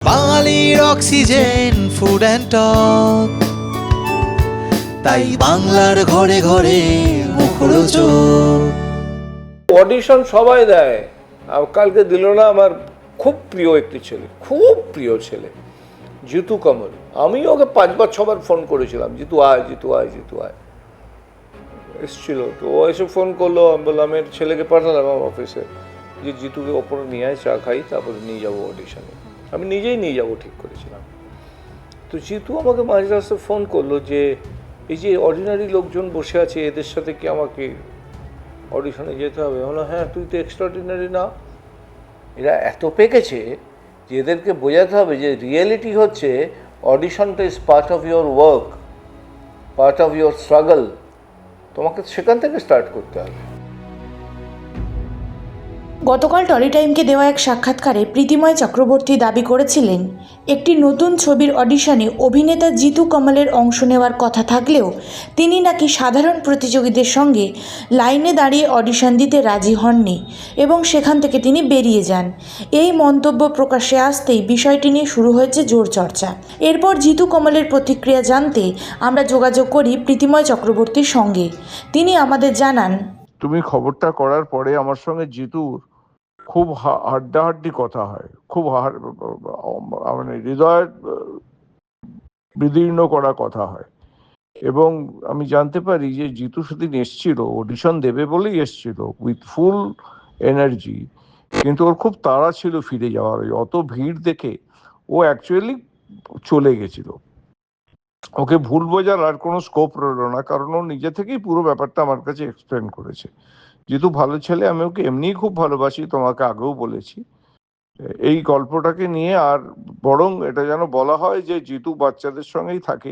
বাঙালির oxygen food and talk, তাই বাংলার ঘরে ঘরে মুখরোচক। অডিশন সবাই দেয়, কালকে দিল না আমার খুব প্রিয় একটি ছেলে, খুব প্রিয় ছেলে জিতু কমল। আমি ওকে 5বার 6বার ফোন করেছিলাম, জিতু আয় জিতু আয় জিতু আয়, এসছিল। তো ও এসে ফোন করলো, আমি বললাম এর ছেলেকে পাঠালাম আমার অফিসে যে জিতুকে ওপরে নিয়ে আয়, চা খাই, তারপরে নিয়ে যাবো অডিশনে। আমি নিজেই নিয়ে যাবো ঠিক করেছিলাম। তো জিতু আমাকে মাঝ রাস্তায় ফোন করলো যে এই যে অর্ডিনারি লোকজন বসে আছে, এদের সাথে কি আমাকে অডিশনে যেতে হবে? বললো হ্যাঁ, তুই তো এক্সট্রাঅর্ডিনারি না। এরা এত পেকেছে যে এদেরকে বোঝাতে হবে যে রিয়েলিটি হচ্ছে অডিশনটা is part of your work, part of your struggle. তোমাকে সেখান থেকে স্টার্ট করতে হবে। গতকাল টলি টাইমকে দেওয়া এক সাক্ষাৎকারে প্রীতিময় চক্রবর্তী দাবি করেছিলেন, একটি নতুন ছবির অডিশনে অভিনেতা জিতু কমলের অংশ নেওয়ার কথা থাকলেও তিনি নাকি সাধারণ প্রতিযোগীদের সঙ্গে লাইনে দাঁড়িয়ে অডিশন দিতে রাজি হননি এবং সেখান থেকে তিনি বেরিয়ে যান। এই মন্তব্য প্রকাশ্যে আসতেই বিষয়টি নিয়ে শুরু হয়েছে জোর চর্চা। এরপর জিতু কমলের প্রতিক্রিয়া জানতে আমরা যোগাযোগ করি প্রীতিময় চক্রবর্তীর সঙ্গে। তিনি আমাদের জানান, তুমি খবরটা করার পরে আমার সঙ্গে জিতুর খুব হাড্ডাহাড্ডি কথা হয়, খুব মানে হৃদয় বিদীর্ণ করা কথা হয়। এবং আমি জানতে পারি যে জিতু সেদিন এসছিল, অডিশন দেবে বলেই এসছিল উইথ ফুল এনার্জি, কিন্তু ওর খুব তাড়া ছিল ফিরে যাওয়ার। অত ভিড় দেখে ও অ্যাকচুয়ালি চলে গেছিল। ওকে ভুল বোঝার আর কোনো স্কোপ রইল না, কারণ ও নিজে থেকেই পুরো ব্যাপারটা আমার কাছে এক্সপ্লেন করেছে। যেহেতু ভালো ছেলে, আমি ওকে এমনিই খুব ভালোবাসি, তোমাকে আগেও বলেছি। এই গল্পটাকে নিয়ে আর বরং এটা যেন বলা হয় যে জিতু বাচ্চাদের সঙ্গেই থাকে,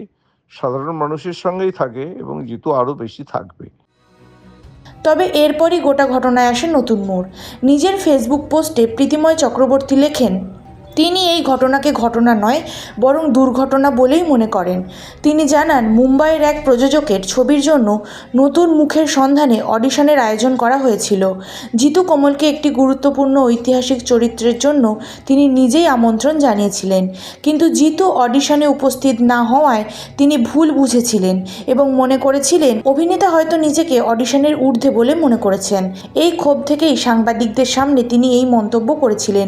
সাধারণ মানুষের সঙ্গেই থাকে, এবং জিতু আরও বেশি থাকবে। তবে এরপরই গোটা ঘটনায় আসে নতুন মোড়। নিজের ফেসবুক পোস্টে প্রীতিময় চক্রবর্তী লেখেন, তিনি এই ঘটনাকে ঘটনা নয় বরং দুর্ঘটনা বলেই মনে করেন। তিনি জানান, মুম্বাইয়ের এক প্রযোজকের ছবির জন্য নতুন মুখের সন্ধানে অডিশনের আয়োজন করা হয়েছিল। জিতু কমলকে একটি গুরুত্বপূর্ণ ঐতিহাসিক চরিত্রের জন্য তিনি নিজেই আমন্ত্রণ জানিয়েছিলেন, কিন্তু জিতু অডিশনে উপস্থিত না হওয়ায় তিনি ভুল বুঝেছিলেন এবং মনে করেছিলেন অভিনেতা হয়তো নিজেকে অডিশনের ঊর্ধ্বে বলে মনে করেছেন। এই ক্ষোভ থেকেই সাংবাদিকদের সামনে তিনি এই মন্তব্য করেছিলেন।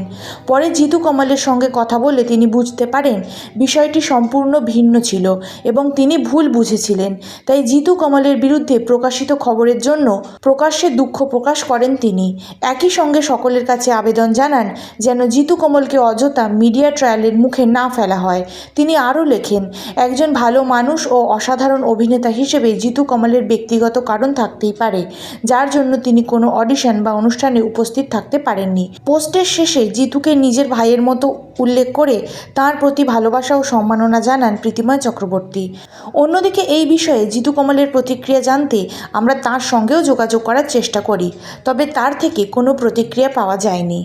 পরে জিতু কমলের সঙ্গে কথা বলে তিনি বুঝতে পারেন বিষয়টি সম্পূর্ণ ভিন্ন ছিল এবং তিনি ভুল বুঝেছিলেন। তাই জিতু কমলের বিরুদ্ধে প্রকাশিত খবরের জন্য প্রকাশ্যে দুঃখ প্রকাশ করেন তিনি। একই সঙ্গে সকলের কাছে আবেদন জানান যেন জিতু কমলকে অযথা মিডিয়া ট্রায়ালের মুখে না ফেলা হয়। তিনি আরও লেখেন, একজন ভালো মানুষ ও অসাধারণ অভিনেতা হিসেবে জিতু কমলের ব্যক্তিগত কারণ থাকতেই পারে, যার জন্য তিনি কোনো অডিশন বা অনুষ্ঠানে উপস্থিত থাকতে পারেননি। পোস্টের শেষে জিতুকে নিজের ভাইয়ের মতো উল্লেখ করে তার প্রতি ভালোবাসা ও সম্মাননা জানান প্রীতিময় চক্রবর্তী। অন্যদিকে এই বিষয়ে জিতু কমলের প্রতিক্রিয়া জানতে আমরা তার সঙ্গেও যোগাযোগ করার চেষ্টা করি, তবে তার থেকে কোনো প্রতিক্রিয়া পাওয়া যায়নি।